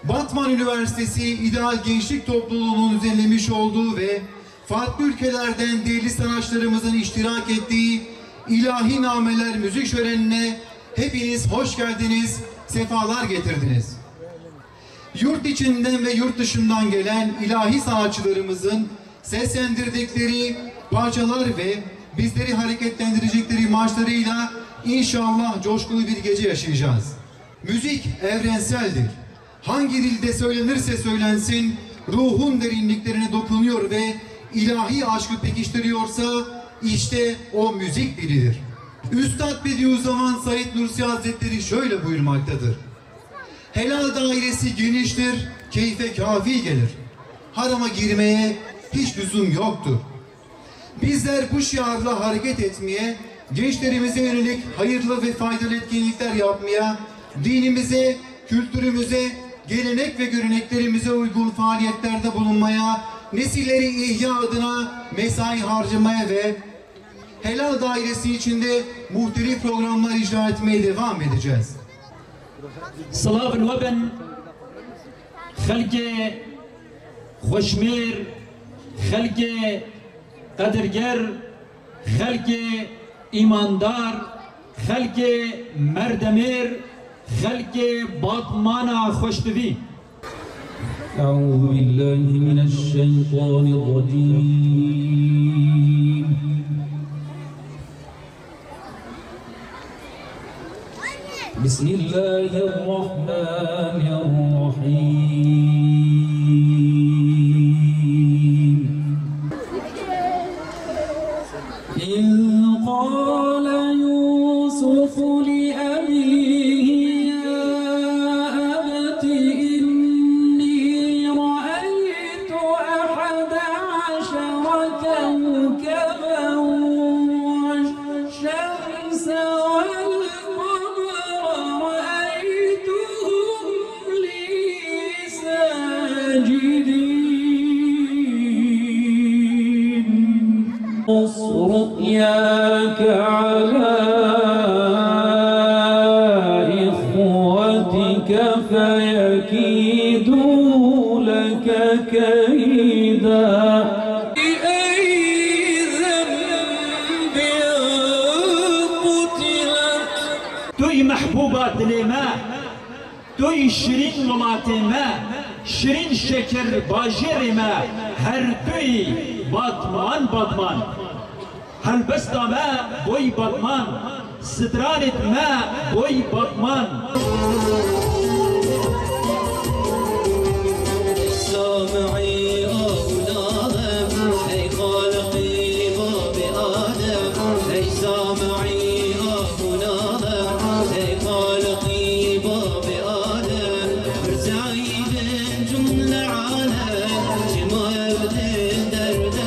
Batman Üniversitesi İdeal Gençlik Topluluğu'nun düzenlemiş olduğu ve farklı ülkelerden değerli sanatçılarımızın iştirak ettiği İlahi Nameler müzik şölenine hepiniz hoş geldiniz, sefalar getirdiniz. Yurt içinden ve yurt dışından gelen ilahi sanatçılarımızın seslendirdikleri parçalar ve bizleri hareketlendirecekleri marşlarıyla inşallah coşkulu bir gece yaşayacağız. Müzik evrenseldir. Hangi dilde söylenirse söylensin, ruhun derinliklerine dokunuyor ve ilahi aşkı pekiştiriyorsa işte o müzik dilidir. Üstad Bediüzzaman Said Nursi Hazretleri şöyle buyurmaktadır. Helal dairesi geniştir, keyfe kafi gelir. Harama girmeye hiç lüzum yoktur. Bizler bu şiarla hareket etmeye, gençlerimize yönelik hayırlı ve faydalı etkinlikler yapmaya, dinimize, kültürümüze, gelenek ve göreneklerimize uygun faaliyetlerde bulunmaya, nesilleri ihya adına mesai harcamaya ve helal dairesi içinde muhtelif programlar icra etmeye devam edeceğiz. Salavın ve ben halke hoşmir, halke kadirger, halke imandar, halke merdemir, halke batmana hoşbevi. أعوذ بالله من الشيطان الرجيم بسم الله الرحمن الرحيم إذ قال يوسف لأبيه يا أبت إني رأيت 11 كوكبا والشمس والقمر رأيتهم لي ساجدين قص رؤياك على إخوتك فيكيدوا لك كيدا بأي ذنب قتلت توی محبوبات لما توی شیرین ولات ما شیرین شکر باجر ما هر توی batman batman halbesta ma boy batman stranet ma boy batman سامعي أولادم أي خالقي باب آدم أي سامعي أولادم أي خالقي باب آدم برزعيد جملة عالم جما يبدي درد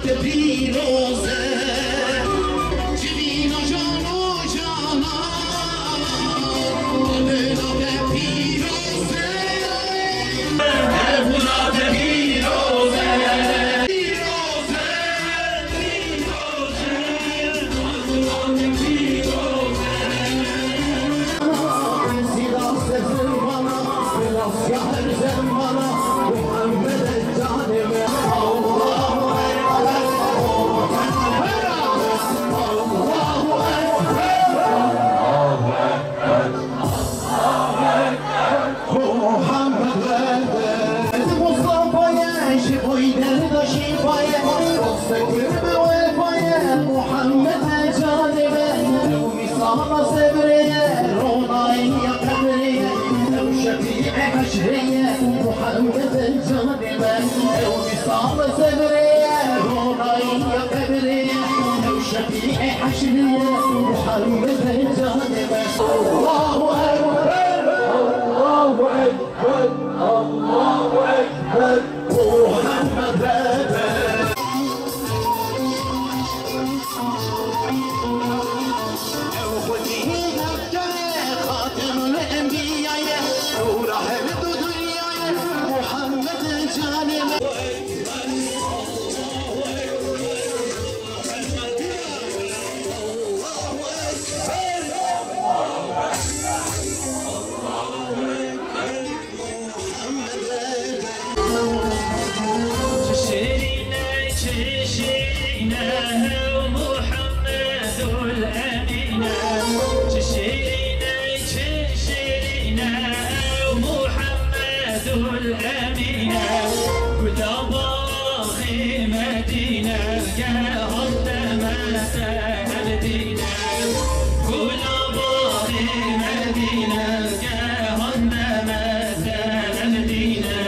ملت پیروزه جبین و جان و جانان ملت پیروزه ملت پیروزه محمد الجانبة وبصام سبرية روناية قبرية وشفيع حشرية محمد الجانبة الله أكبر الله أكبر الله أكبر محمد خاتم الأنبياء نور أهل الدنيا محمد جانب الأمينة كل باغي مدينة قهرت ما سهلتنا كل باغي مدينة قهرت ما سهلتنا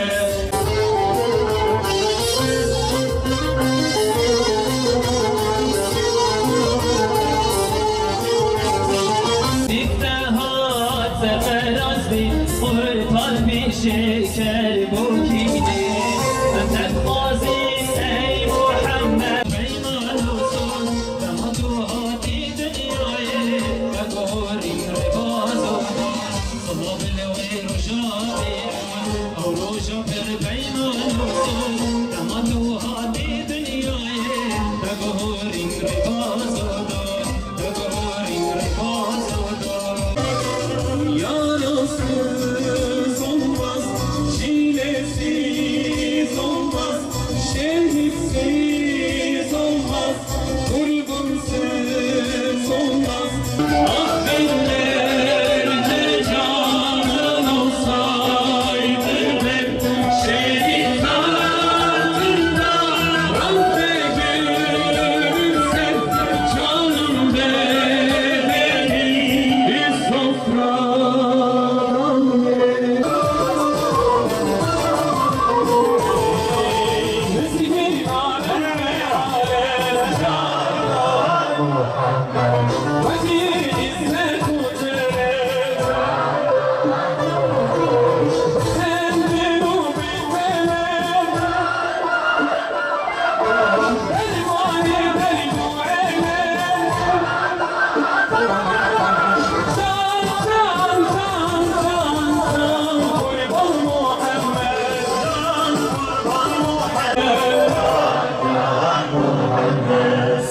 افتهات سفر أصبي قلت قلبي شكر بوكيني أنت القاسم أي محمد بين الوصول رمضوهات دنياي بقوري رباطو صلى بالوير وجابي أو رجبر بين الوصول رمضوهات دنياي بقوري رباطو بقوري رباطو يا رسول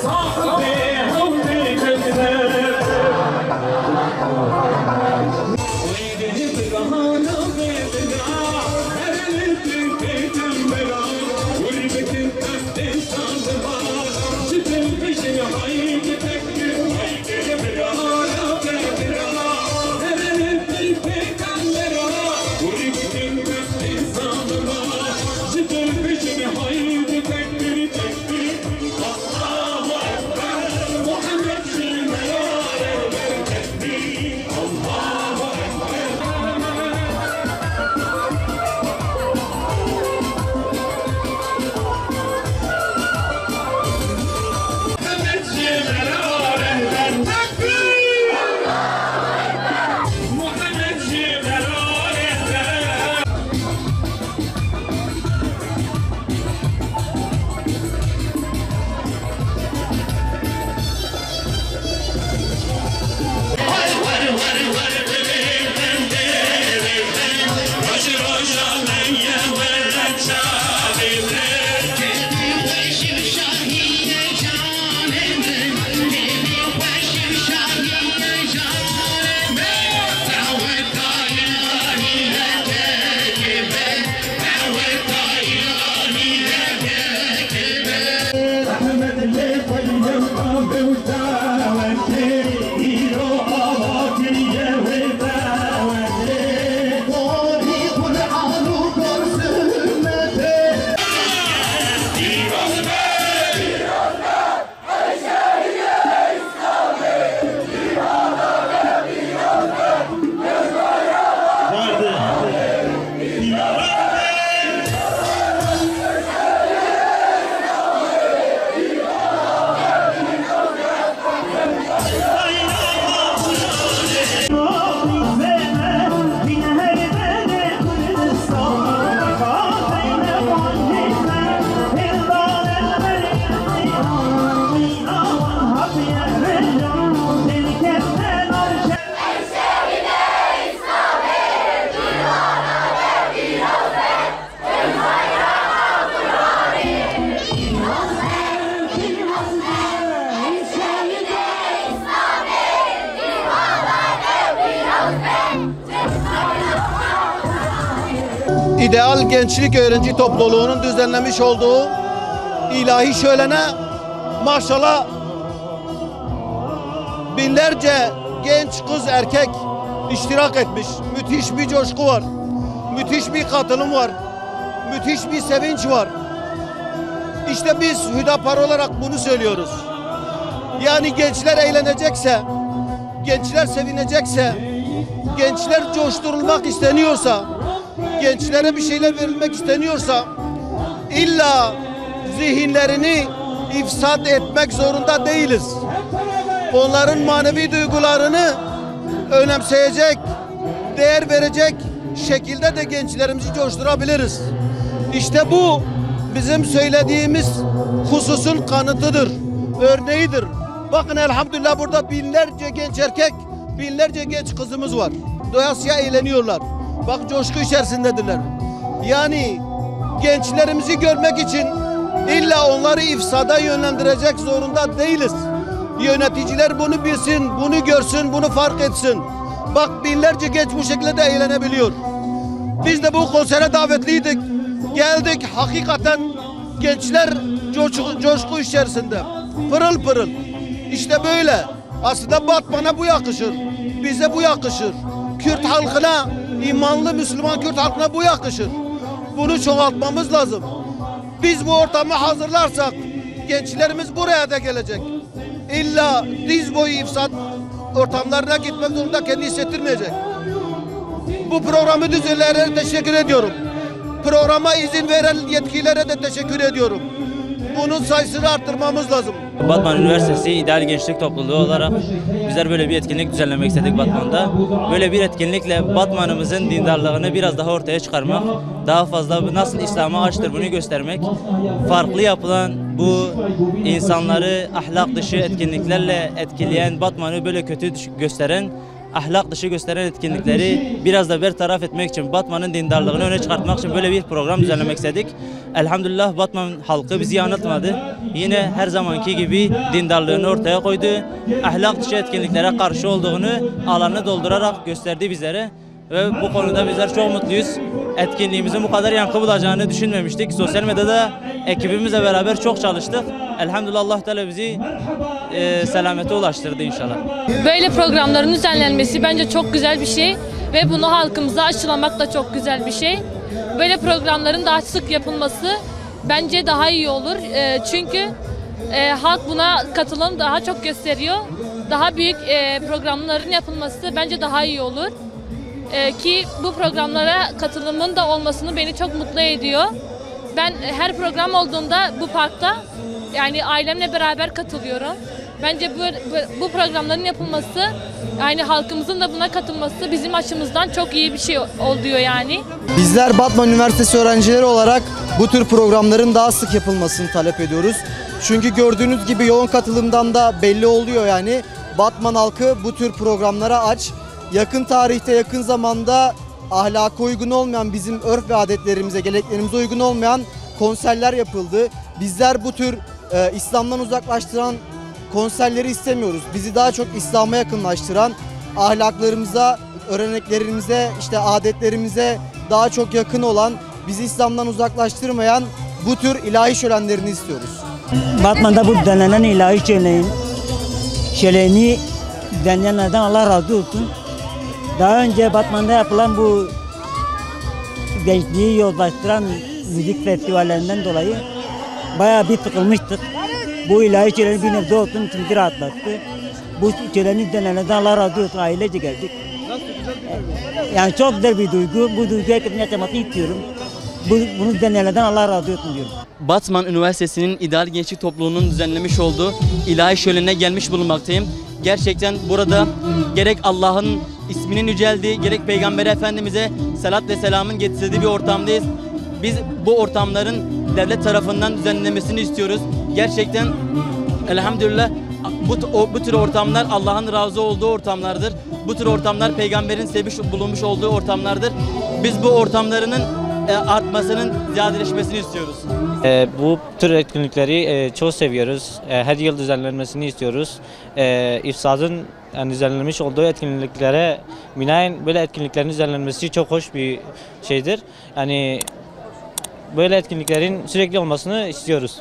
صاحبي هودي كذاب İdeal Gençlik Öğrenci Topluluğu'nun düzenlemiş olduğu ilahi şölene maşallah binlerce genç kız erkek iştirak etmiş. Müthiş bir coşku var. Müthiş bir katılım var. Müthiş bir sevinç var. İşte biz Hüdapar olarak bunu söylüyoruz. Yani gençler eğlenecekse, gençler sevinecekse, gençler coşturulmak isteniyorsa, gençlere bir şeyler verilmek isteniyorsa illa zihinlerini ifsad etmek zorunda değiliz. Onların manevi duygularını önemseyecek, değer verecek şekilde de gençlerimizi coşturabiliriz. İşte bu bizim söylediğimiz hususun kanıtıdır, örneğidir. Bakın elhamdülillah burada binlerce genç erkek, binlerce genç kızımız var. Doyasıya eğleniyorlar. Bak coşku içerisindedirler. Yani gençlerimizi görmek için illa onları ifsada yönlendirecek zorunda değiliz. Yöneticiler bunu bilsin, bunu görsün, bunu fark etsin. Bak binlerce genç bu şekilde eğlenebiliyor. Biz de bu konsere davetliydik. Geldik, hakikaten gençler coşku içerisinde. Pırıl pırıl. İşte böyle. Aslında Batman'a bu yakışır. Bize bu yakışır. Kürt halkına, imanlı Müslüman Kürt halkına bu yakışır. Bunu çoğaltmamız lazım. Biz bu ortamı hazırlarsak gençlerimiz buraya da gelecek. İlla diz boyu ifsat ortamlarına gitmek zorunda kendini hissettirmeyecek. Bu programı düzenleyenlere teşekkür ediyorum. Programa izin veren yetkililere de teşekkür ediyorum. Bunun sayısını arttırmamız lazım. Batman Üniversitesi İdeal Gençlik Topluluğu olarak bizler böyle bir etkinlik düzenlemek istedik Batman'da. Böyle bir etkinlikle Batman'ımızın dindarlığını biraz daha ortaya çıkarmak, daha fazla nasıl İslam'a açtır bunu göstermek, farklı yapılan bu insanları ahlak dışı etkinliklerle etkileyen, Batman'ı böyle kötü gösteren, ahlak dışı gösteren etkinlikleri biraz da bertaraf etmek için, Batman'ın dindarlığını öne çıkartmak için böyle bir program düzenlemek istedik. Elhamdülillah Batman halkı bizi yanıltmadı. Yine her zamanki gibi dindarlığını ortaya koydu. Ahlak dışı etkinliklere karşı olduğunu alanı doldurarak gösterdi bizlere. Ve bu konuda bizler çok mutluyuz. Etkinliğimizin bu kadar yankı bulacağını düşünmemiştik. Sosyal medyada ekibimizle beraber çok çalıştık. Elhamdülillah Allah Teala bizi selamete ulaştırdı inşallah. Böyle programların düzenlenmesi bence çok güzel bir şey ve bunu halkımıza aşılamak da çok güzel bir şey. Böyle programların daha sık yapılması bence daha iyi olur. Çünkü halk buna katılım daha çok gösteriyor. Daha büyük programların yapılması bence daha iyi olur. Ki bu programlara katılımın da olmasını beni çok mutlu ediyor. Ben her program olduğunda bu parkta yani ailemle beraber katılıyorum. Bence bu programların yapılması, yani halkımızın da buna katılması bizim açımızdan çok iyi bir şey oluyor yani. Bizler Batman Üniversitesi öğrencileri olarak bu tür programların daha sık yapılmasını talep ediyoruz. Çünkü gördüğünüz gibi yoğun katılımdan da belli oluyor yani. Batman halkı bu tür programlara aç. Yakın tarihte, yakın zamanda ahlaka uygun olmayan, bizim örf ve adetlerimize, geleneklerimize uygun olmayan konserler yapıldı. Bizler bu tür İslam'dan uzaklaştıran konserleri istemiyoruz. Bizi daha çok İslam'a yakınlaştıran, ahlaklarımıza, öğreneklerimize, işte adetlerimize daha çok yakın olan, bizi İslam'dan uzaklaştırmayan bu tür ilahi şölenlerini istiyoruz. Batman'da bu düzenlenen ilahi şöleni düzenleyenlerden Allah razı olsun. Daha önce Batman'da yapılan bu gençliği yozlaştıran müzik festivallerinden dolayı bayağı bir sıkılmıştık. Bu ilahi şöleni bir nebze olsun içimizi rahatlattı. Bu şöleni düzenleyenlerden Allah razı olsun, ailece geldik. Yani çok güzel bir duygu. Bu duyguyu herkesin yaşamasını istiyorum. Bunu düzenleyenlerden Allah razı olsun diyorum. Batman Üniversitesi'nin İdeal Gençlik Topluluğu'nun düzenlemiş olduğu ilahi şölenine gelmiş bulunmaktayım. Gerçekten burada gerek Allah'ın isminin yüceldiği, gerek Peygamber Efendimiz'e salat ve selamın getirdiği bir ortamdayız. Biz bu ortamların devlet tarafından düzenlenmesini istiyoruz. Gerçekten elhamdülillah bu tür ortamlar Allah'ın razı olduğu ortamlardır. Bu tür ortamlar Peygamberin sevmiş bulunmuş olduğu ortamlardır. Biz bu ortamlarının artmasının, ziyadeleşmesini istiyoruz. Bu tür etkinlikleri çok seviyoruz. Her yıl düzenlenmesini istiyoruz. İfsadın yani düzenlenmiş olduğu etkinliklere binaen böyle etkinliklerin düzenlenmesi çok hoş bir şeydir. Yani böyle etkinliklerin sürekli olmasını istiyoruz.